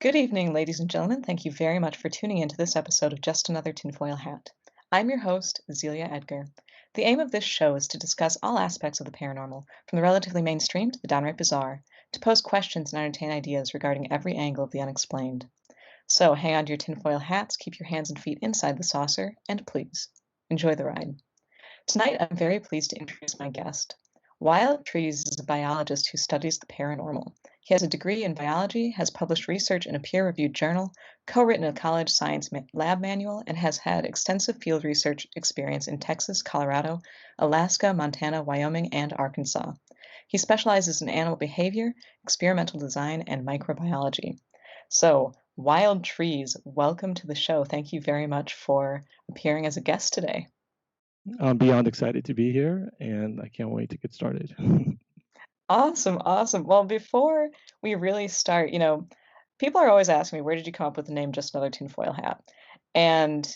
Good evening, ladies and gentlemen. Thank you very much for tuning in to this episode of Just Another Tinfoil Hat. I'm your host, Zelia Edgar. The aim of this show is to discuss all aspects of the paranormal, from the relatively mainstream to the downright bizarre, to pose questions and entertain ideas regarding every angle of the unexplained. So hang on to your tinfoil hats, keep your hands and feet inside the saucer, and please, enjoy the ride. Tonight, I'm very pleased to introduce my guest. Wild Trees is a biologist who studies the paranormal. He has a degree in biology, has published research in a peer-reviewed journal, co-written a college science lab manual, and has had extensive field research experience in Texas, Colorado, Alaska, Montana, Wyoming, and Arkansas. He specializes in animal behavior, experimental design, and microbiology. So, Wild Trees, welcome to the show. Thank you very much for appearing as a guest today. I'm beyond excited to be here, and I can't wait to get started. Awesome, awesome. Well, before we really start, people are always asking me, where did you come up with the name Just Another Tinfoil Hat? And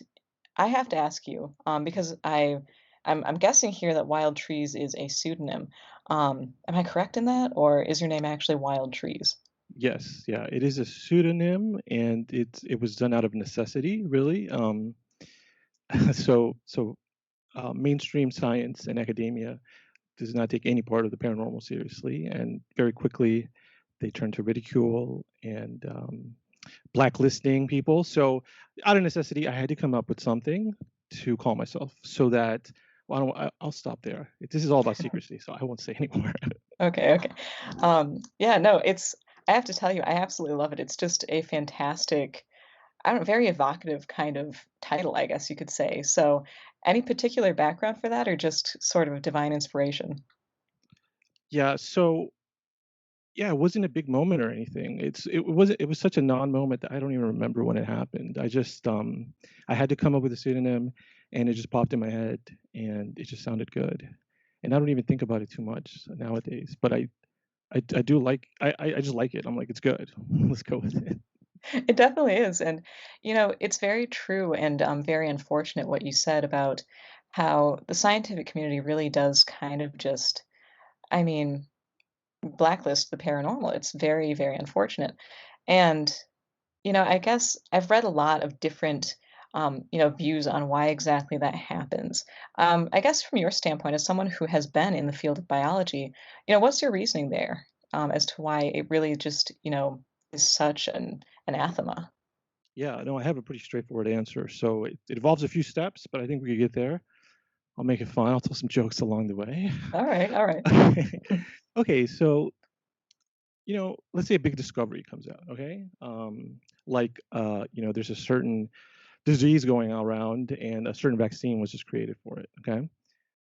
I have to ask you, because I'm guessing here that Wild Trees is a pseudonym. Am I correct in that, or is your name actually Wild Trees? Yes, yeah, it is a pseudonym, and it was done out of necessity, really. So mainstream science and academia does not take any part of the paranormal seriously, and very quickly they turn to ridicule and blacklisting people. So out of necessity, I had to come up with something to call myself, so that I'll stop there. This is all about secrecy, so I won't say anymore. Okay, okay. Yeah, no, I have to tell you, I absolutely love it. It's just a fantastic, I don't know, very evocative kind of title, I guess you could say. So, any particular background for that, or just sort of divine inspiration? Yeah, so yeah, it wasn't a big moment or anything. It was such a non-moment that I don't even remember when it happened. I had to come up with a pseudonym, and it just popped in my head, and it just sounded good. And I don't even think about it too much nowadays, but I do like I just like it. I'm like, it's good. Let's go with it. It definitely is, and, it's very true and, very unfortunate what you said about how the scientific community really does kind of just, I mean, blacklist the paranormal. It's very, very unfortunate, and I guess I've read a lot of different, views on why exactly that happens. I guess from your standpoint, as someone who has been in the field of biology, what's your reasoning there, as to why it really just, is such an anathema? Yeah, no, I have a pretty straightforward answer. So it involves a few steps, but I think we could get there. I'll make it fun. I'll tell some jokes along the way. All right, all right. Okay, so let's say a big discovery comes out, okay? There's a certain disease going around, and a certain vaccine was just created for it, okay?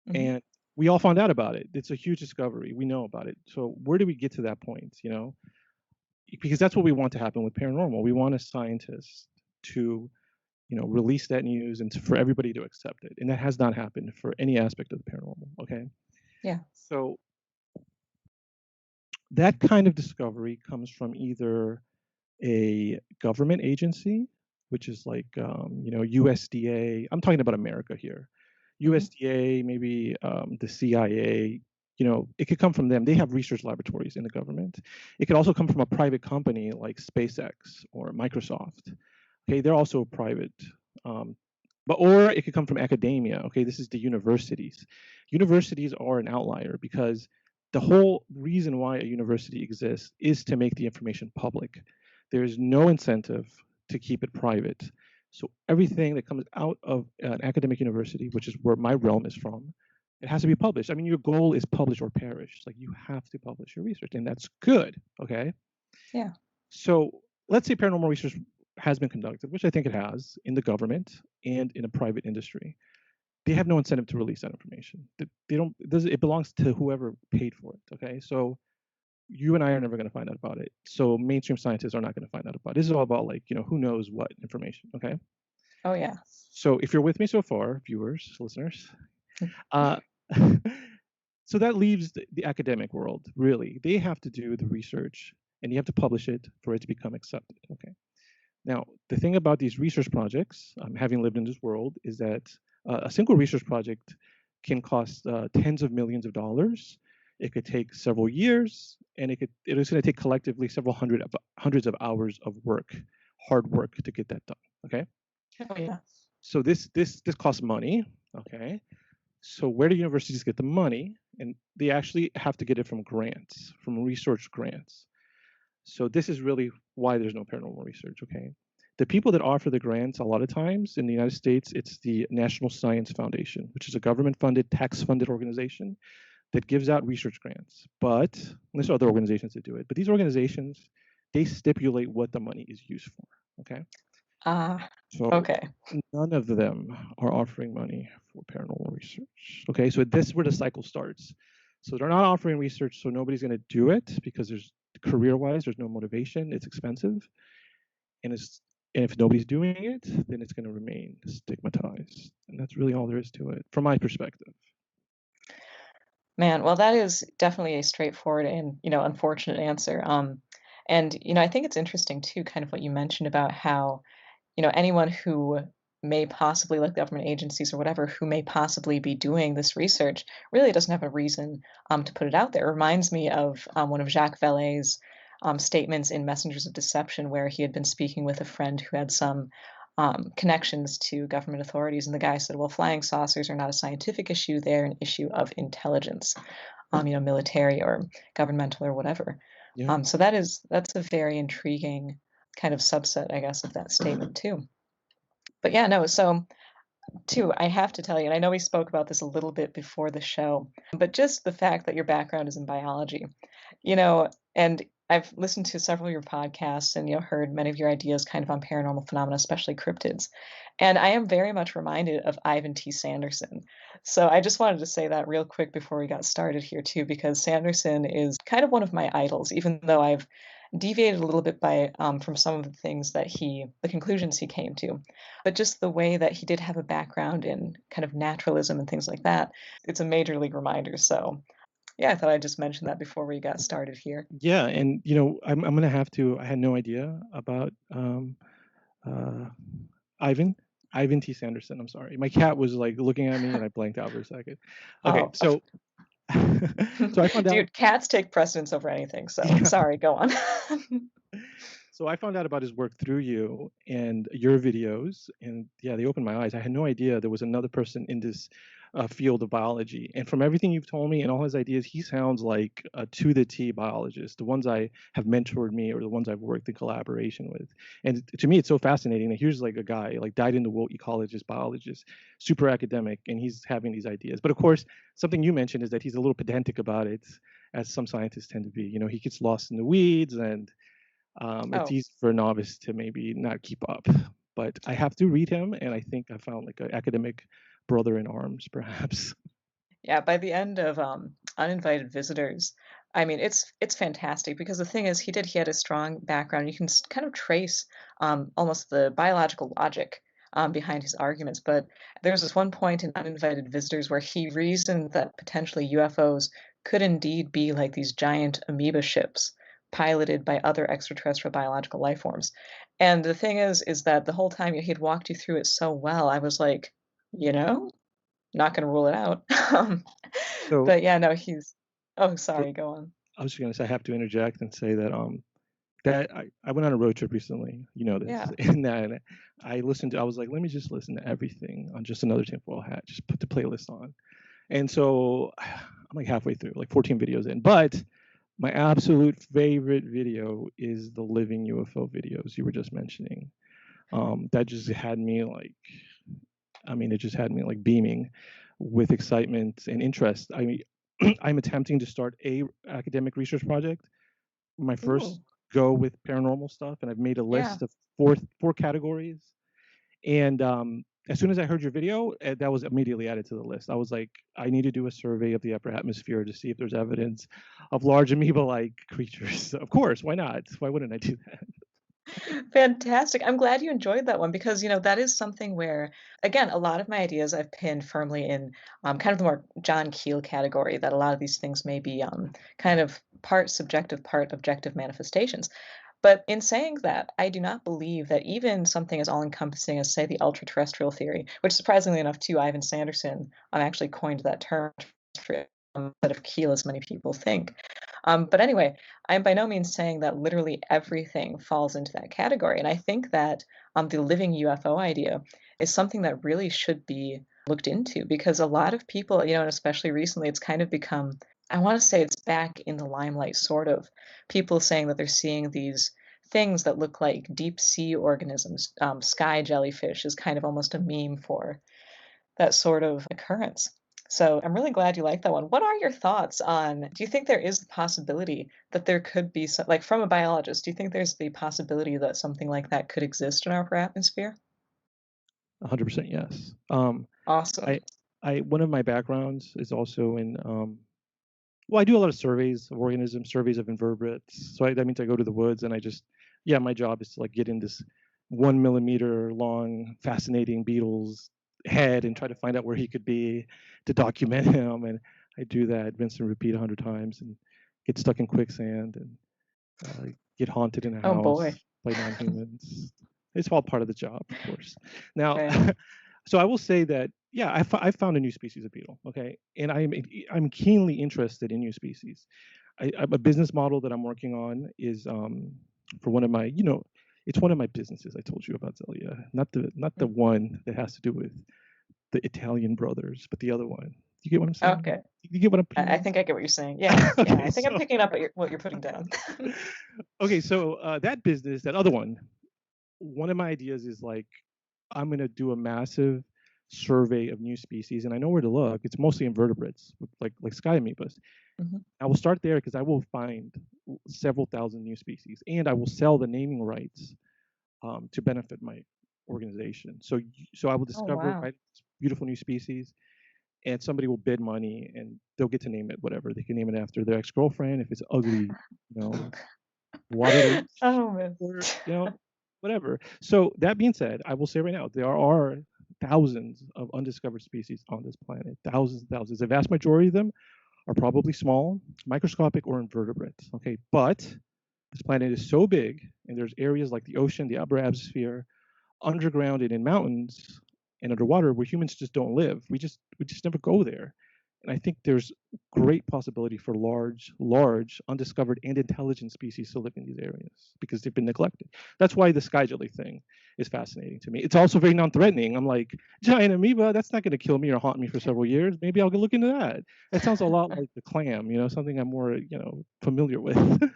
Mhm. And we all found out about it. It's a huge discovery. We know about it. So where do we get to that point, Because that's what we want to happen with paranormal. We want a scientist to, release that news and for everybody to accept it. And that has not happened for any aspect of the paranormal, okay? Yeah. So that kind of discovery comes from either a government agency, which is like USDA. I'm talking about America here. Mhm. USDA, maybe the CIA. It could come from them. They have research laboratories in the government. It could also come from a private company like SpaceX or Microsoft. Okay, they're also private. Um, or it could come from academia. Okay, this is the universities. Universities are an outlier because the whole reason why a university exists is to make the information public. There is no incentive to keep it private. So everything that comes out of an academic university, which is where my realm is from, it has to be published. I mean, your goal is publish or perish. It's like you have to publish your research, and that's good. Okay. Yeah. So let's say paranormal research has been conducted, which I think it has, in the government and in a private industry. They have no incentive to release that information. They don't. It belongs to whoever paid for it. Okay. So you and I are never going to find out about it. So mainstream scientists are not going to find out about it. This is all about who knows what information. Okay. Oh, yeah. So if you're with me so far, viewers, listeners, uh, so that leaves the academic world. Really, they have to do the research, and you have to publish it for it to become accepted. Okay. Now, the thing about these research projects, having lived in this world, is that a single research project can cost tens of millions of dollars. It could take several years, and it was going to take collectively several hundreds of hours of work, hard work to get that done. Okay, Oh, yeah. so this costs money. Okay, so where do universities get the money? And they actually have to get it from grants, from research grants. So this is really why there's no paranormal research. Okay, the people that offer the grants a lot of times in the United States, it's the National Science Foundation, which is a government-funded, tax-funded organization that gives out research grants. But there's other organizations that do it. But these organizations, they stipulate what the money is used for. Okay, Ah, so okay. none of them are offering money for paranormal research. Okay, so this is where the cycle starts. So they're not offering research, so nobody's going to do it because there's career-wise, there's no motivation. It's expensive, and if nobody's doing it, then it's going to remain stigmatized, and that's really all there is to it, from my perspective. Man, well, that is definitely a straightforward and, unfortunate answer. And, I think it's interesting too, kind of what you mentioned about how, anyone who may possibly, like government agencies or whatever, who may possibly be doing this research really doesn't have a reason to put it out there. It reminds me of one of Jacques Vallée's statements in Messengers of Deception, where he had been speaking with a friend who had some connections to government authorities, and the guy said, "Well, flying saucers are not a scientific issue; they're an issue of intelligence, military or governmental or whatever." Yeah. So that's a very intriguing kind of subset, I guess, of that statement too. But yeah, no, so too, I have to tell you, and I know we spoke about this a little bit before the show, but just the fact that your background is in biology, and I've listened to several of your podcasts and, heard many of your ideas kind of on paranormal phenomena, especially cryptids. And I am very much reminded of Ivan T. Sanderson. So I just wanted to say that real quick before we got started here too, because Sanderson is kind of one of my idols, even though I've deviated a little bit by from some of the things that the conclusions he came to, but just the way that he did have a background in kind of naturalism and things like that, it's a major league reminder. So yeah, I thought I'd just mention that before we got started here. Yeah, and I'm gonna have to. I had no idea about uh, Ivan, Ivan T. Sanderson. I'm sorry, my cat was like looking at me, and I blanked out for a second. Okay, Oh, so so I found out. dude, cats take precedence over anything. So Yeah, sorry, go on. so I found out about his work through you and your videos, and yeah, they opened my eyes. I had no idea there was another person in this field of biology. And from everything you've told me and all his ideas, he sounds like a to the T biologist. The ones I have mentored me, or the ones I've worked in collaboration with. And to me, it's so fascinating that here's like a guy, like dyed in the wool ecologist, biologist, super academic, and he's having these ideas. But of course, something you mentioned is that he's a little pedantic about it, as some scientists tend to be. He gets lost in the weeds, and it's Oh, easy for a novice to maybe not keep up. But I have to read him, and I think I found like an academic brother in arms, perhaps. yeah, by the end of Uninvited Visitors, I mean it's fantastic because the thing is he had a strong background. You can kind of trace almost the biological logic behind his arguments. But there's this one point in Uninvited Visitors where he reasoned that potentially UFOs could indeed be like these giant amoeba ships piloted by other extraterrestrial biological life forms. And the thing is that the whole time he had walked you through it so well, I was like, you know, not gonna rule it out. Um, So, but yeah, no, he's oh, for, sorry, go on. I was just gonna say I have to interject and say that that I went on a road trip recently, this, Yeah. and I listened to. I was like, let me just listen to everything on Just Another Tinfoil Hat. Just put the playlist on, and so I'm like halfway through, like 14 videos in, but my absolute favorite video is the living UFO videos you were just mentioning. That just had me like, I mean, it just had me like beaming with excitement and interest. I mean, I'm attempting to start a academic research project. My first Ooh, go with paranormal stuff, and I've made a yeah. list of four categories. And as soon as I heard your video, that was immediately added to the list. I was like, I need to do a survey of the upper atmosphere to see if there's evidence of large amoeba-like creatures. Of course, why not? Why wouldn't I do that? Fantastic. I'm glad you enjoyed that one because, that is something where, again, a lot of my ideas I've pinned firmly in kind of the more John Keel category, that a lot of these things may be kind of part subjective, part objective manifestations. But in saying that, I do not believe that even something as all-encompassing as, say, the ultra-terrestrial theory, which surprisingly enough, too, Ivan Sanderson actually coined that term, instead of Keel as many people think. But anyway, I'm by no means saying that literally everything falls into that category. And I think that the living UFO idea is something that really should be looked into because a lot of people, and especially recently, it's kind of become, I want to say it's back in the limelight, sort of. People saying that they're seeing these things that look like deep sea organisms. Sky jellyfish is kind of almost a meme for that sort of occurrence. So I'm really glad you like that one. What are your thoughts on, do you think there is the possibility that there could be some, like from a biologist, do you think there's the possibility that something like that could exist in our atmosphere? 100% yes. Awesome. I one of my backgrounds is also in well, I do a lot of surveys of organisms, surveys of invertebrates. So that means I go to the woods and I just, yeah, my job is to like get in this 1 millimeter long, fascinating beetle's head and try to find out where he could be to document him. And I do that, rinse and repeat 100 times, and get stuck in quicksand and get haunted in a Oh boy. house by non-humans. It's all part of the job, of course. Now, Right. so I will say that, yeah, I found a new species of beetle. Okay, and I'm keenly interested in new species. A business model that I'm working on is for one of my, it's one of my businesses I told you about, Zelia. Not the Mm. one that has to do with the Italian brothers, but the other one. You get what I'm saying? Okay. You get what I'm I putting think I get what you're saying. Yeah. down? Yeah. Okay, I think I'm so picking up what you're putting down. okay, so that business, that other one of my ideas is like I'm going to do a massive survey of new species, and I know where to look. It's mostly invertebrates, like sky amoebas. Mhm. I will start there because I will find several thousand new species, and I will sell the naming rights to benefit my organization. So I will Oh, discover wow. right, beautiful new species, and somebody will bid money, and they'll get to name it whatever. They can name it after their ex-girlfriend if it's ugly, you know, water leech, Oh, man. or whatever. So that being said, I will say right now there are thousands of undiscovered species on this planet. Thousands and thousands. The vast majority of them are probably small, microscopic, or invertebrates. Okay, but this planet is so big, and there's areas like the ocean, the upper atmosphere, underground, and in mountains and underwater where humans just don't live. We just never go there. And I think there's great possibility for large, undiscovered and intelligent species to live in these areas because they've been neglected. That's why the sky jelly thing is fascinating to me. It's also very non-threatening. I'm like, giant amoeba, that's not going to kill me or haunt me for several years. Maybe I'll go look into that. That sounds a lot like the clam, something I'm more, familiar with.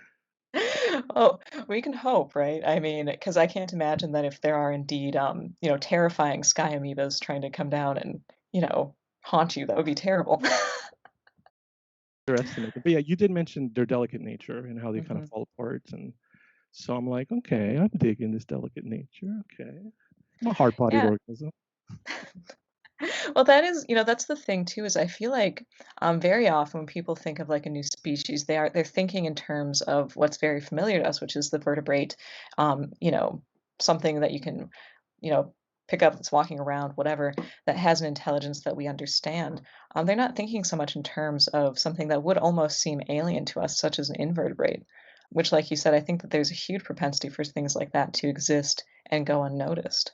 Oh, we can hope, right? I mean, because I can't imagine that if there are indeed, terrifying sky amoebas trying to come down and, haunt you, that would be terrible. Underestimate them. But yeah, you did mention their delicate nature and how they kind of Mhm. fall apart. And so I'm like, okay, I'm digging this delicate nature. Okay. I'm a hard-bodied Yeah. organism. Well, that is, that's the thing too, is I feel like very often when people think of like a new species, they're thinking in terms of what's very familiar to us, which is the vertebrate, something that you can, you know, pick up that's walking around, whatever, that has an intelligence that we understand. They're not thinking so much in terms of something that would almost seem alien to us, such as an invertebrate, which, like you said, I think that there's a huge propensity for things like that to exist and go unnoticed.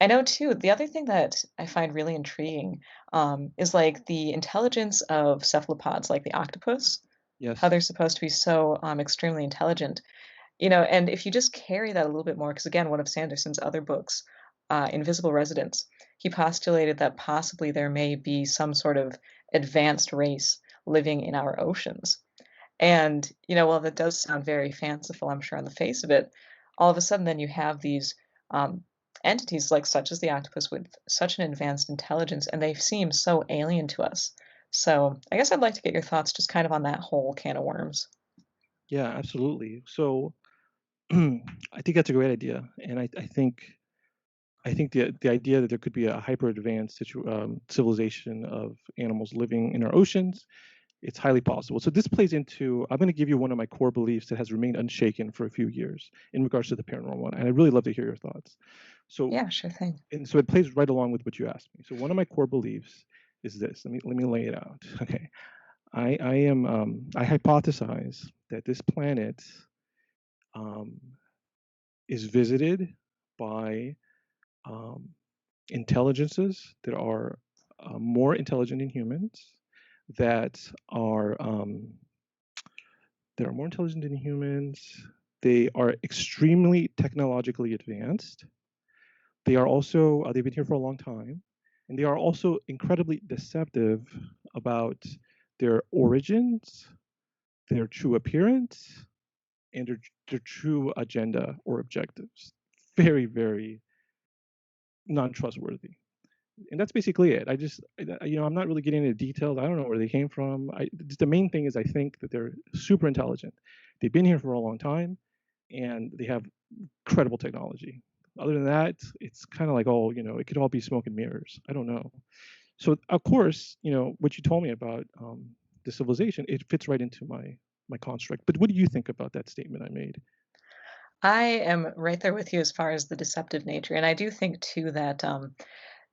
I know too, the other thing that I find really intriguing, is like the intelligence of cephalopods, like the octopus, how Yes. they're supposed to be so extremely intelligent. And if you just carry that a little bit more, because again, one of Sanderson's other books, Invisible Residents, he postulated that possibly there may be some sort of advanced race living in our oceans. And, while that does sound very fanciful, I'm sure on the face of it, all of a sudden then you have these um, entities like such as the octopus with such an advanced intelligence, and they seem so alien to us. So I guess I'd like to get your thoughts just kind of on that whole can of worms. Yeah, absolutely. So I think that's a great idea. And I think the idea that there could be a hyper advanced civilization of animals living in our oceans, it's highly possible. So this plays into, I'm going to give you one of my core beliefs that has remained unshaken for a few years in regards to the paranormal. And I'd really love to hear your thoughts. So, Yeah, sure thing. and so it plays right along with what you asked me. So one of my core beliefs is this. Let me lay it out. Okay. I hypothesize that this planet um, is visited by um, intelligences that are more intelligent than humans, that are more intelligent than humans. They are extremely technologically advanced. They are also they've been here for a long time, and they are also incredibly deceptive about their origins, their true appearance, and their true agenda or objectives. Very, very non-trustworthy. And that's basically it. I'm not really getting into details. I don't know where they came from. The main thing is I think that they're super intelligent. They've been here for a long time, and they have credible technology. Other than that, it's kind of like, oh, it could all be smoke and mirrors. I don't know. So of course, what you told me about the civilization, it fits right into my construct. But what do you think about that statement I made? I am right there with you as far as the deceptive nature, and I do think too that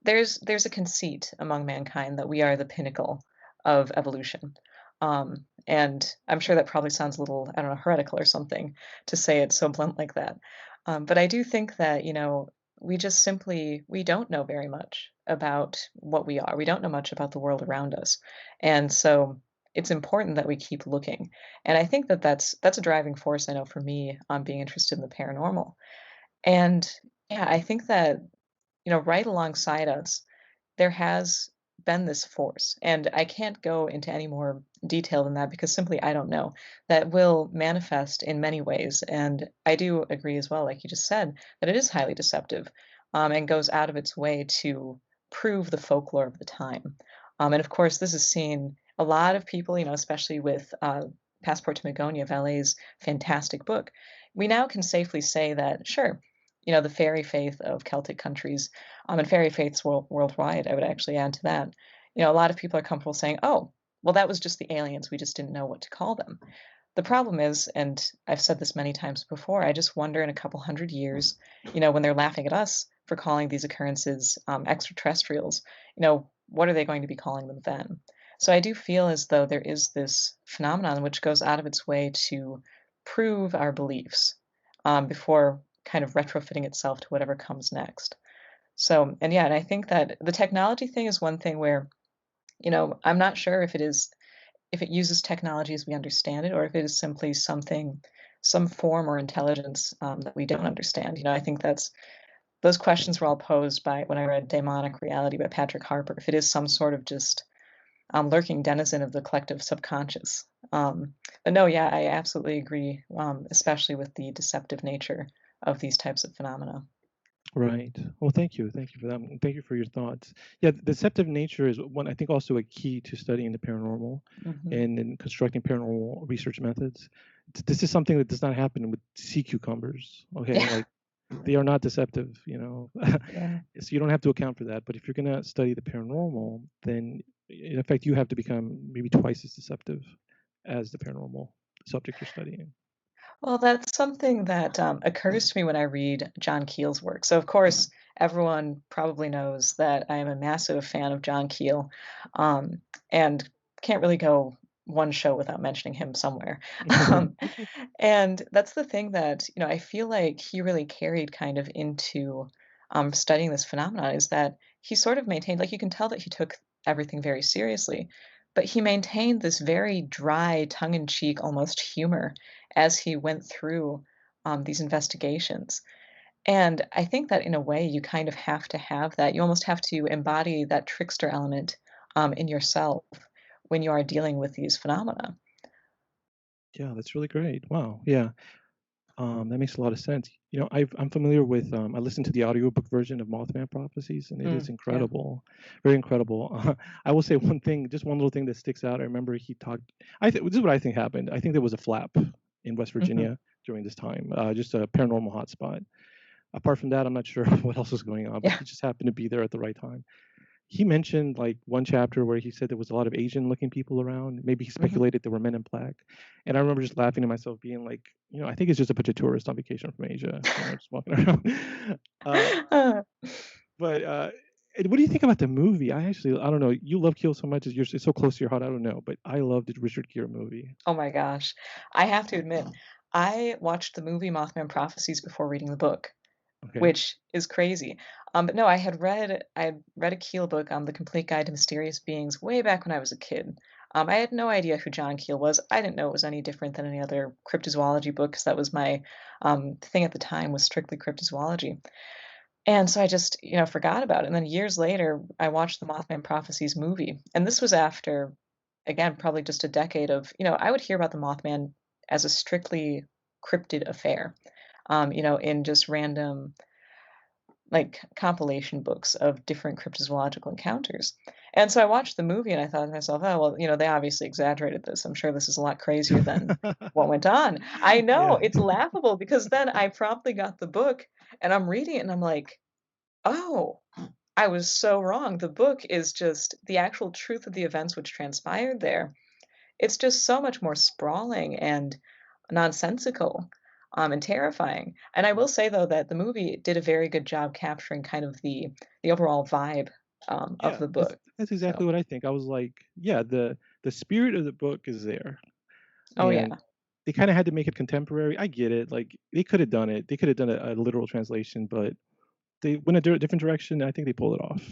there's a conceit among mankind that we are the pinnacle of evolution. And I'm sure that probably sounds a little, I don't know, heretical or something to say it so blunt like that. But I do think that, we just simply we don't know very much about what we are. We don't know much about the world around us. And so it's important that we keep looking. And I think that that's a driving force I know for me on being interested in the paranormal. And yeah, I think that right alongside us, there has been this force, and I can't go into any more detail than that because simply I don't know, that will manifest in many ways. And I do agree as well, like you just said, that it is highly deceptive and goes out of its way to prove the folklore of the time. And of course, this is seen a lot of people, especially with Passport to Magonia, Valet's fantastic book. We now can safely say that, sure, the fairy faith of Celtic countries and fairy faiths worldwide, I would actually add to that. A lot of people are comfortable saying, oh, well, that was just the aliens. We just didn't know what to call them. The problem is, and I've said this many times before, I just wonder in a couple hundred years, when they're laughing at us for calling these occurrences extraterrestrials, what are they going to be calling them then? So I do feel as though there is this phenomenon which goes out of its way to prove our beliefs before kind of retrofitting itself to whatever comes next. So, and yeah, and I think that the technology thing is one thing where, I'm not sure if it uses technology as we understand it, or if it is simply some form or intelligence that we don't understand. I think those questions were all posed by when I read Daemonic Reality by Patrick Harper. If it is some sort of just lurking denizen of the collective subconscious. But no, yeah, I absolutely agree, especially with the deceptive nature of these types of phenomena. Right. Well, thank you. Thank you for that. And thank you for your thoughts. Yeah, the deceptive nature is one, I think, also a key to studying the paranormal Hmm. and in constructing paranormal research methods. This is something that does not happen with sea cucumbers. Okay, Yeah, like they are not deceptive, yeah. So you don't have to account for that. But if you're going to study the paranormal, then in effect, you have to become maybe twice as deceptive as the paranormal subject you're studying. Well, that's something that occurs to me when I read John Keel's work. So, of course, everyone probably knows that I am a massive fan of John Keel, um, and can't really go one show without mentioning him somewhere. Um, and that's the thing that I feel like he really carried kind of into studying this phenomenon is that he sort of maintained, like you can tell that he took everything very seriously, but he maintained this very dry, tongue-in-cheek, almost humor as he went through these investigations. And I think that in a way, you kind of have to have that. You almost have to embody that trickster element in yourself when you are dealing with these phenomena. Yeah, that's really great. Wow. Yeah. That makes a lot of sense. I'm familiar with. I listened to the audiobook version of Mothman Prophecies, and it is Mm, yeah. incredible, very incredible. I will say one thing, just one little thing that sticks out. I remember he talked. I think this is what I think happened. I think there was a flap in West Hmm. Virginia during this time, just a paranormal hotspot. Apart from that, I'm not sure what else was going on, but Yeah. he just happened to be there at the right time. He mentioned like one chapter where he said there was a lot of Asian looking people around. Maybe he Hmm. speculated there were men in black. And I remember just laughing to myself, being like, I think it's just a bunch of tourists on vacation from Asia, just walking around. uh, but and what do you think about the movie? I don't know. You love Keel so much, it's so close to your heart. I don't know, but I love the Richard Gere movie. Oh my gosh. I have to admit, I watched the movie Mothman Prophecies before reading the book, Okay. which is crazy. But no, I had read a Keel book, The Complete Guide to Mysterious Beings, way back when I was a kid. I had no idea who John Keel was. I didn't know it was any different than any other cryptozoology book because that was my thing at the time was strictly cryptozoology. And so I just, forgot about it. And then years later, I watched the Mothman Prophecies movie. And this was after, again, probably just a decade of, I would hear about the Mothman as a strictly cryptid affair, in just random, like, compilation books of different cryptozoological encounters. And so I watched the movie and I thought to myself, oh, well, they obviously exaggerated this. I'm sure this is a lot crazier than what went on. I know Yeah. it's laughable because then I promptly got the book and I'm reading it and I'm like, oh, I was so wrong. The book is just the actual truth of the events which transpired there. It's just so much more sprawling and nonsensical, and terrifying. And I will say though that the movie did a very good job capturing kind of the overall vibe of Yeah, the that's book. that's So, exactly what I think. I was like, yeah, the spirit of the book is there, oh yeah, and they kind of had to make it contemporary. I get it. Like they could have done it. They could have done a literal translation, but they went a different direction. And I think they pulled it off.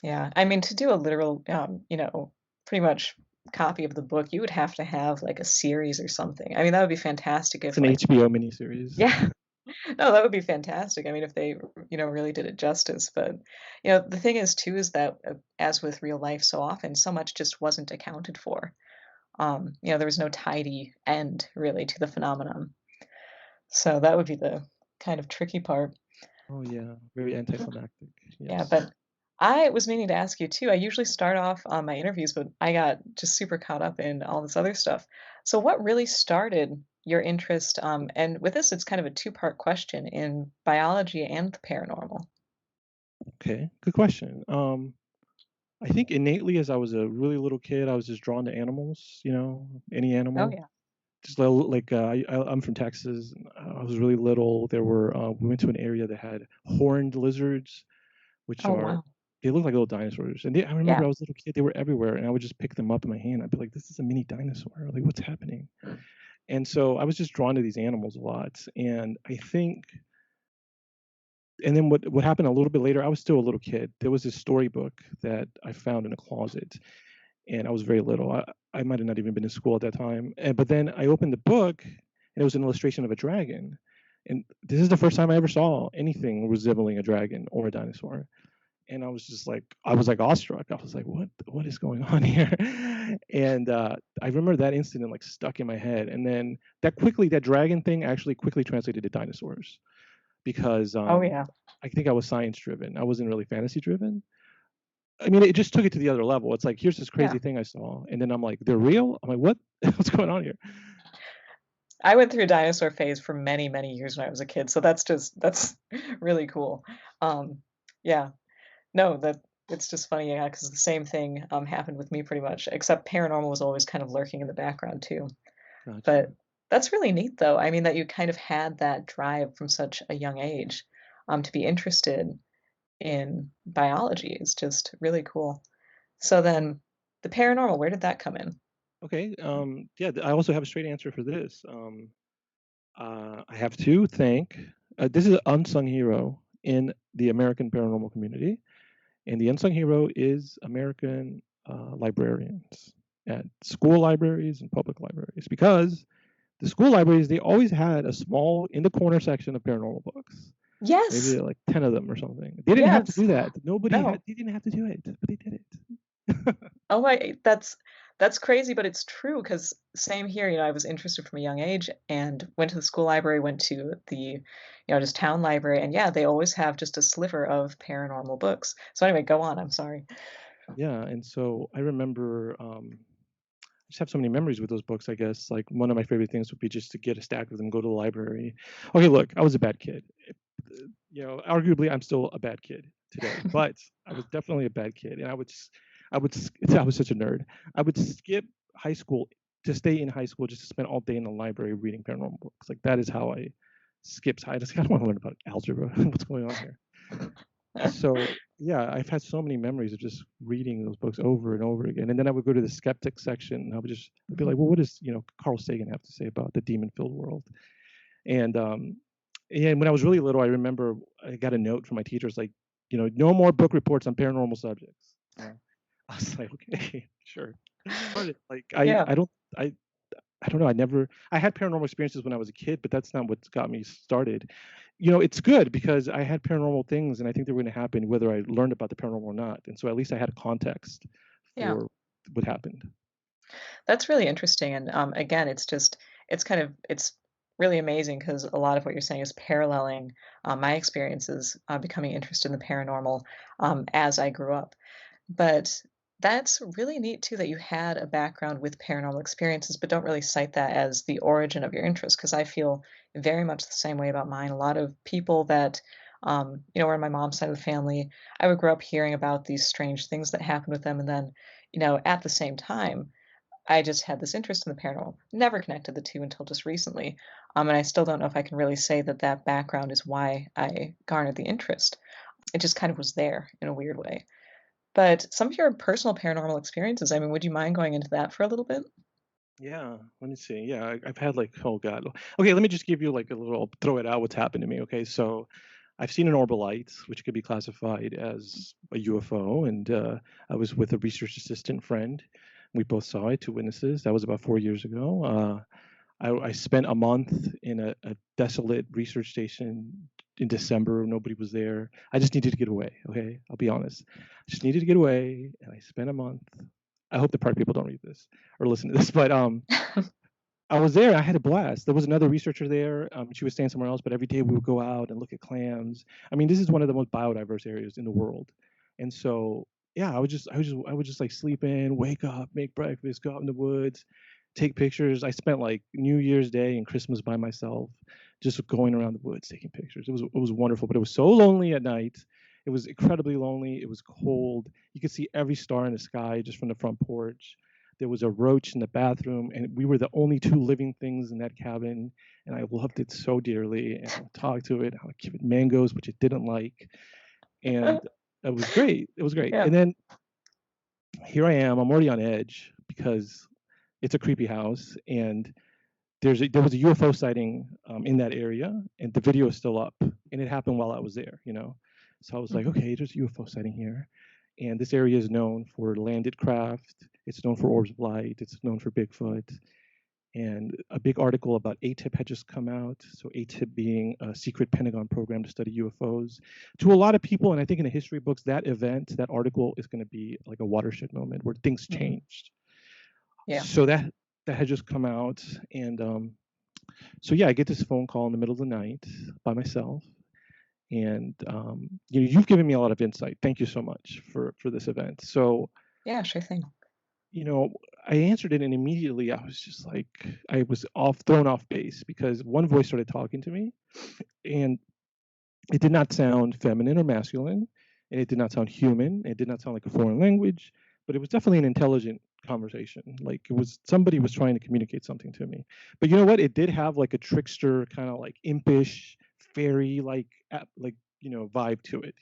yeah. I mean, to do a literal, pretty much copy of the book, you would have to have like a series or something. I mean, that would be fantastic It's if an like, HBO miniseries. yeah. No, that would be fantastic. I mean, if they, really did it justice. But, the thing is, too, is that as with real life, so often, so much just wasn't accounted for. There was no tidy end really to the phenomenon. So that would be the kind of tricky part. Oh yeah, very anticlimactic. Yeah, Yes. but I was meaning to ask you too. I usually start off on my interviews, but I got just super caught up in all this other stuff. So, what really started your interest? And with this, it's kind of a two-part question in biology and the paranormal. Okay, good question. I think innately, as I was a really little kid, I was just drawn to animals. Any Oh animal. yeah. Just like I'm from Texas. And I was really little. We went to an area that had horned lizards, which Oh are wow. they look like little dinosaurs. And I remember Yeah. I was a little kid. They were everywhere, and I would just pick them up in my hand. I'd be like, "This is a mini dinosaur. Like, what's happening?" And so I was just drawn to these animals a lot. And I think, and then what happened a little bit later? I was still a little kid. There was this storybook that I found in a closet, and I was very little. I might have not even been in school at that time. But then I opened the book, and it was an illustration of a dragon. And this is the first time I ever saw anything resembling a dragon or a dinosaur. And I was like awestruck. I was like, what is going on here? And I remember that incident like stuck in my head. And then that dragon thing actually quickly translated to dinosaurs because Oh yeah. I think I was science driven. I wasn't really fantasy driven. I mean, it just took it to the other level. It's like, here's this Yeah. crazy thing I saw. And then I'm like, they're real? I'm like, what? What's going on here? I went through a dinosaur phase for many, many years when I was a kid, so that's really cool. Um, yeah. No, that it's just funny, yeah, because the same thing happened with me pretty much, except paranormal was always kind of lurking in the background too. Gotcha. But that's really neat though. I mean, that you kind of had that drive from such a young age to be interested in biology is just really cool. So then the paranormal, where did that come in? Okay. Yeah, I also have a straight answer for this. I have to thank, this is an unsung hero in the American paranormal community. And the unsung hero is American librarians at school libraries and public libraries because the school libraries, they always had a small in the corner section of paranormal books, maybe Yes. like 10 of them or something. They didn't have to Yes. do that. No. They didn't have to do it, but they did it. Oh my, that's crazy, but it's true because same here. I was interested from a young age and went to the school library, went to the, just town library, and yeah, they always have just a sliver of paranormal books. So anyway, go on. I'm sorry. Yeah, and so I remember I just have so many memories with those books, I guess. Like one of my favorite things would be just to get a stack of them, go to the library. Okay, look, I was a bad kid. Arguably I'm still a bad kid today, but I was definitely a bad kid, and I was such a nerd. I would skip high school to stay in high school just to spend all day in the library reading paranormal books. Like that is how I skipped high. I just kind of want to learn about algebra. What's going on here? So yeah, I've had so many memories of just reading those books over and over again. And then I would go to the skeptic section, and I'd be like, well, what does Carl Sagan have to say about the demon-filled world? And when I was really little, I remember I got a note from my teachers like, no more book reports on paranormal subjects. I was like, okay, sure. started. Like Yeah. I I don't know. I had paranormal experiences when I was a kid, but that's not what got me started. It's good because I had paranormal things and I think they were going to happen whether I learned about the paranormal or not. And so at least I had a context Yeah. for what happened. That's really interesting, and, again, it's really amazing because a lot of what you're saying is paralleling, my experiences, becoming interested in the paranormal, as I grew up. But that's really neat too that you had a background with paranormal experiences, but don't really cite that as the origin of your interest. Because I feel very much the same way about mine. A lot of people that, were on my mom's side of the family, I would grow up hearing about these strange things that happened with them, and then, at the same time, I just had this interest in the paranormal. Never connected the two until just recently, and I still don't know if I can really say that that background is why I garnered the interest. It just kind of was there in a weird way. But some of your personal paranormal experiences, I mean, would you mind going into that for a little bit? Yeah, let me see. Yeah, I've had like, oh God. Okay, let me just give you like a little throw it out what's happened to me. Okay, so I've seen an orbital light, which could be classified as a UFO, and I was with a research assistant friend. We both saw it, two witnesses. That was about 4 years ago. I spent a month in a desolate research station in December. Nobody was there. I just needed to get away. Okay, I'll be honest. I just needed to get away, and I spent a month. I hope the part people don't read this or listen to this, but I was there. I had a blast. There was another researcher there. She was staying somewhere else, but every day we would go out and look at clams. I mean, this is one of the most biodiverse areas in the world, and so yeah, I would just like sleep in, wake up, make breakfast, go out in the woods, take pictures. I spent like New Year's Day and Christmas by myself, just going around the woods taking pictures. It was wonderful, but it was so lonely at night. It was incredibly lonely. It was cold. You could see every star in the sky just from the front porch. There was a roach in the bathroom, and we were the only two living things in that cabin. And I loved it so dearly. And I would talk to it. I would give it mangoes, which it didn't like, and it was great. It was great. Yeah. And then here I am. I'm already on edge because it's a creepy house, and there was a UFO sighting in that area, and the video is still up, and it happened while I was there. So I was like, Mhm. okay, there's a UFO sighting here, and this area is known for landed craft. It's known for orbs of light. It's known for Bigfoot. And a big article about ATIP had just come out. So ATIP being a secret Pentagon program to study UFOs. To a lot of people, and I think in the history books, that event, that article is going to be like a watershed moment where things Mhm. changed. Yeah. So that had just come out, and so yeah, I get this phone call in the middle of the night by myself, and you've given me a lot of insight. Thank you so much for this event. So Yeah, sure thing. you know, I answered it, and immediately I was just like, I was thrown off base because one voice started talking to me, and it did not sound feminine or masculine, and it did not sound human. It did not sound like a foreign language, but it was definitely an intelligent conversation. Like it was somebody was trying to communicate something to me. But you know what? It did have like a trickster kind of like impish fairy like vibe to it.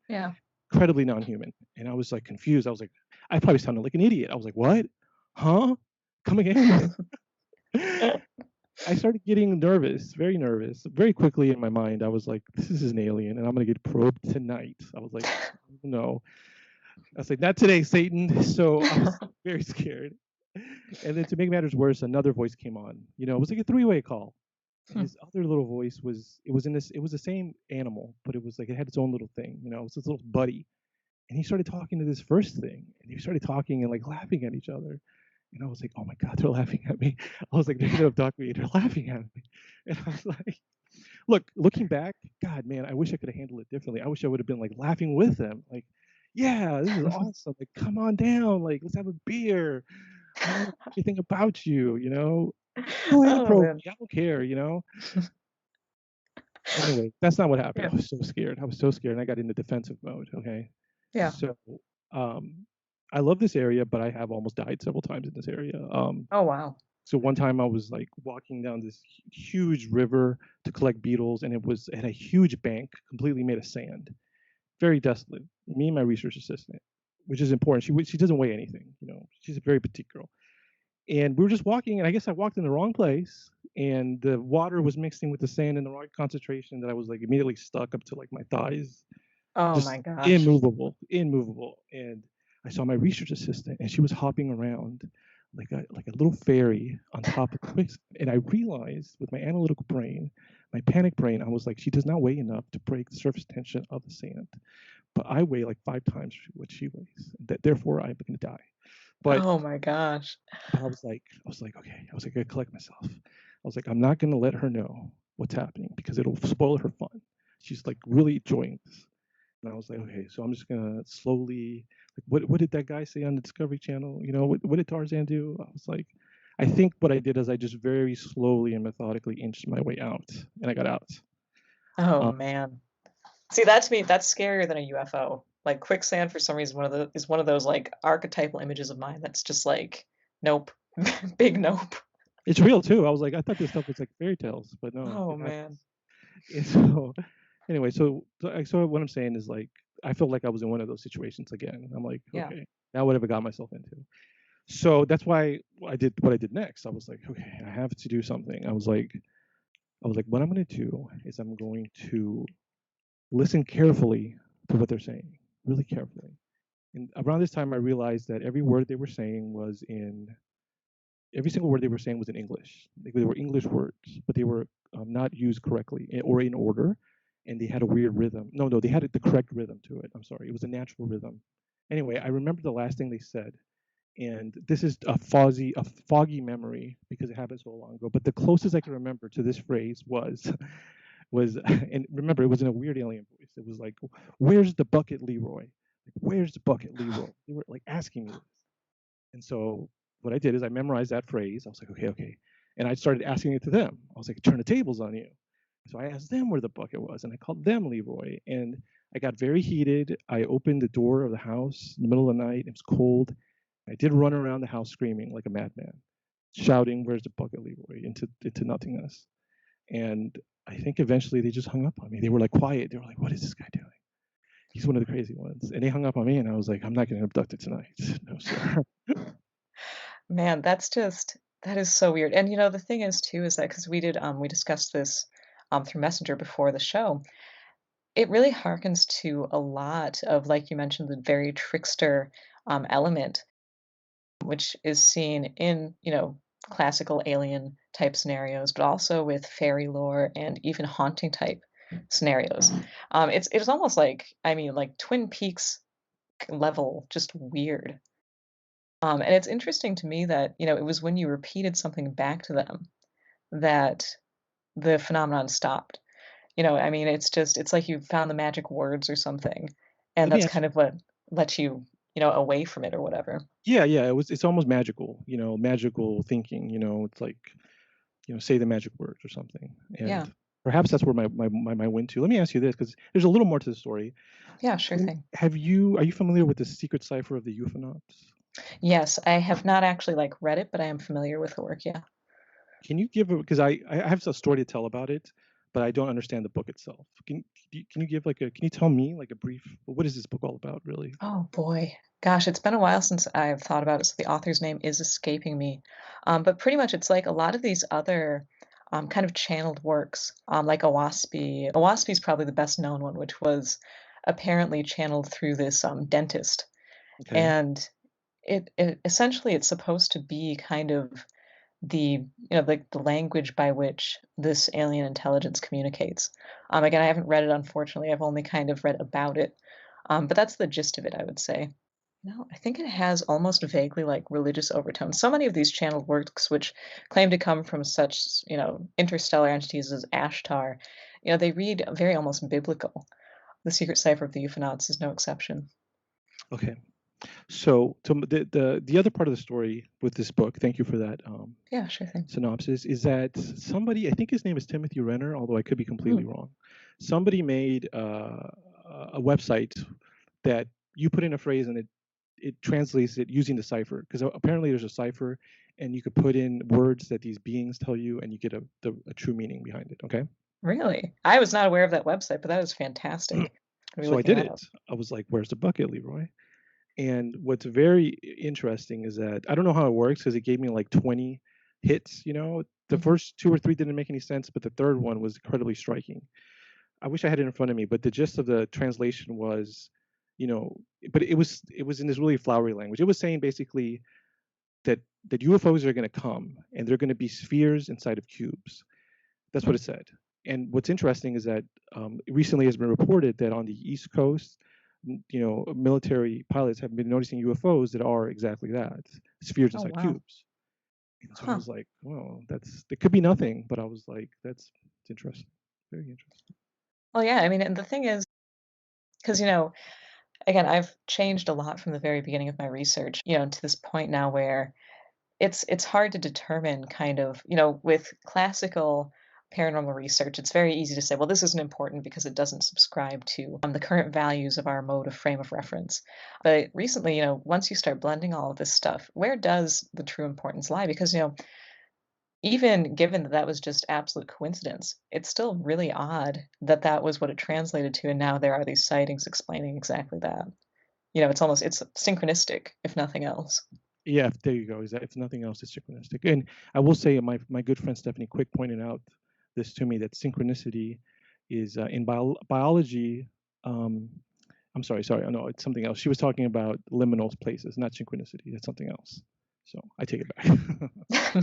Yeah. Incredibly non-human. And I was like confused. I was like, I probably sounded like an idiot. I was like, what? Huh? Come again? I started getting nervous, very nervous. Very quickly in my mind, I was like, this is an alien and I'm going to get probed tonight. I was like, no. I was like, not today, Satan. So I was very scared. And then to make matters worse, another voice came on. It was like a three-way call. And Hmm. this other little voice it was the same animal, but it was like it had its own little thing. It was this little buddy. And he started talking to this first thing. And he started talking and like laughing at each other. And I was like, oh my God, they're laughing at me. I was like, they're gonna abduct me. They're laughing at me. And I was like, looking back, God, man, I wish I could have handled it differently. I wish I would have been like laughing with them. Like, yeah, this is awesome. Like, come on down. Like, let's have a beer. I want to know everything about you. Go ahead and Oh, probe man. me. I don't care. Anyway, that's not what happened. Yeah. I was so scared. I was so scared, and I got into defensive mode. Okay. Yeah. So, um, I love this area, but I have almost died several times in this area. Oh, wow. So one time I was like walking down this huge river to collect beetles, and it had a huge bank completely made of sand, very desolate. Me and my research assistant, which is important. She doesn't weigh anything. She's a very petite girl, and we were just walking, and I guess I walked in the wrong place, and the water was mixing with the sand in the right concentration that I was like immediately stuck up to like my thighs, Oh my just gosh. immovable, immovable. And I saw my research assistant, and she was hopping around. like a little fairy on top of quicksand. And I realized with my analytical brain, my panic brain, I was like, she does not weigh enough to break the surface tension of the sand. But I weigh like 5 times what she weighs. Therefore, I'm going to die. But Oh my gosh. I was like, okay. I was like, I gotta collect myself. I was like, I'm not gonna let her know what's happening because it'll spoil her fun. She's like really enjoying this. And I was like, okay, so I'm just gonna slowly, like, what did that guy say on the Discovery Channel? You know, what did Tarzan do? I was like, I think what I did is I just very slowly and methodically inched my way out, and I got out. Oh Um, man. See, that to me, that's scarier than a UFO. Like quicksand for some reason is one of those like archetypal images of mine that's just like, nope. Big nope. it's real too. I was like, I thought this stuff was like fairy tales, but no, Oh it happens. man. And so anyway, so what I'm saying is like I felt like I was in one of those situations again. I'm like, Yeah. okay, now what have I got myself into? So that's why I did what I did next. I was like, okay, I have to do something. I was like, what I'm going to do is I'm going to listen carefully to what they're saying, really carefully. And around this time, I realized that every single word they were saying was in English. They were English words, but they were not used correctly or in order, and they had a weird rhythm. No, they had the correct rhythm to it. I'm sorry, it was a natural rhythm. Anyway, I remember the last thing they said, and this is a foggy memory because it happened so long ago. But the closest I can remember to this phrase was, and remember, it was in a weird alien voice. It was like, "Where's the bucket, Leroy? Like, where's the bucket, Leroy?" They were like asking me this. And so what I did is I memorized that phrase. I was like, okay, okay. And I started asking it to them. I was like, turn the tables on you. So I asked them where the bucket was and I called them Leroy. And I got very heated. I opened the door of the house in the middle of the night. It was cold. I did run around the house screaming like a madman, shouting, "Where's the bucket, Leroy?" into nothingness. And I think eventually they just hung up on me. They were like quiet. They were like, "What is this guy doing? He's one of the crazy ones." And they hung up on me and I was like, "I'm not getting abducted tonight." No, sir. Man, that is so weird. And the thing is too is that because we discussed this through Messenger before the show, it really harkens to a lot of, like you mentioned, the very trickster element, which is seen in, classical alien type scenarios, but also with fairy lore and even haunting type scenarios. It's almost like, I mean, like Twin Peaks level, just weird. And it's interesting to me that, it was when you repeated something back to them that the phenomenon stopped. I mean, it's like you found the magic words or something, and Let me that's ask kind of what lets you, away from it or whatever. Yeah, it's almost magical, magical thinking, it's like, say the magic words or something. Yeah. And perhaps that's where my mind went to. Let me ask you this, because there's a little more to the story. Yeah, sure thing. Are you familiar with the Secret Cipher of the UFOnauts? Yes, I have not actually, like, read it, but I am familiar with the work, yeah. Can you give because I have a story to tell about it, but I don't understand the book itself. Can you tell me like a brief, what is this book all about really? Oh, boy. Gosh, it's been a while since I've thought about it, so the author's name is escaping me. But pretty much it's like a lot of these other, kind of channeled works, like Owaspy. Owaspy is probably the best known one, which was apparently channeled through this, dentist. Okay. And it essentially, it's supposed to be kind of the language by which this alien intelligence communicates. Again, I haven't read it, unfortunately. I've only kind of read about it. But that's the gist of it, I would say. No, I think it has almost vaguely like religious overtones. So many of these channeled works, which claim to come from such, interstellar entities as Ashtar, they read very almost biblical. The Secret Cipher of the UFOnauts is no exception. Okay. So the other part of the story with this book, thank you for that Yeah, sure thing. synopsis, is that somebody, I think his name is Timothy Renner, although I could be completely Mm, wrong. Somebody made a website that you put in a phrase and it translates it using the cipher, because apparently there's a cipher and you could put in words that these beings tell you and you get a true meaning behind it. Okay. really? I was not aware of that website, but that is fantastic. I'll be So I looking did that it. up. I was like, where's the bucket, Leroy? And what's very interesting is that I don't know how it works because it gave me like 20 hits. The Mhm. first two or three didn't make any sense, but the third one was incredibly striking. I wish I had it in front of me, but the gist of the translation was, you know, but it was in this really flowery language. It was saying basically, that UFOs are going to come and they're going to be spheres inside of cubes. That's what it said. And what's interesting is that recently has been reported that on the East Coast, military pilots have been noticing UFOs that are exactly that, spheres Oh, inside wow. cubes. And so I Huh. was like, well, it could be nothing, but I was like, it's interesting, very interesting. Well, yeah, I mean, and the thing is, because, again, I've changed a lot from the very beginning of my research, to this point now where it's hard to determine kind of, with classical paranormal research, it's very easy to say, well, this isn't important because it doesn't subscribe to the current values of our mode of frame of reference. But recently, once you start blending all of this stuff, where does the true importance lie? Because, even given that that was just absolute coincidence, it's still really odd that that was what it translated to, and now there are these sightings explaining exactly that. It's synchronistic, if nothing else. Yeah, there you go. Is that if nothing else, it's synchronistic. And I will say, my good friend Stephanie Quick pointed out this to me, that synchronicity is in biology. Um, I'm sorry. Oh, no, it's something else. She was talking about liminal places, not synchronicity. That's something else. So I take it back.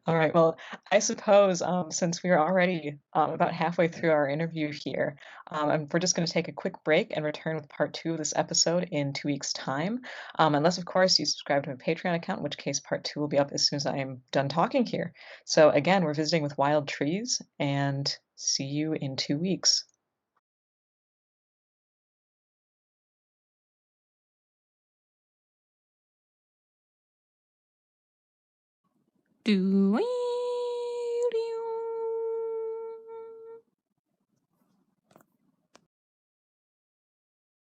All right. Well, I suppose since we are already about halfway through our interview here, and we're just going to take a quick break and return with part two of this episode in 2 weeks' time. Unless, of course, you subscribe to my Patreon account, in which case part two will be up as soon as I am done talking here. So, again, we're visiting with wild trees, and see you in 2 weeks. Doing.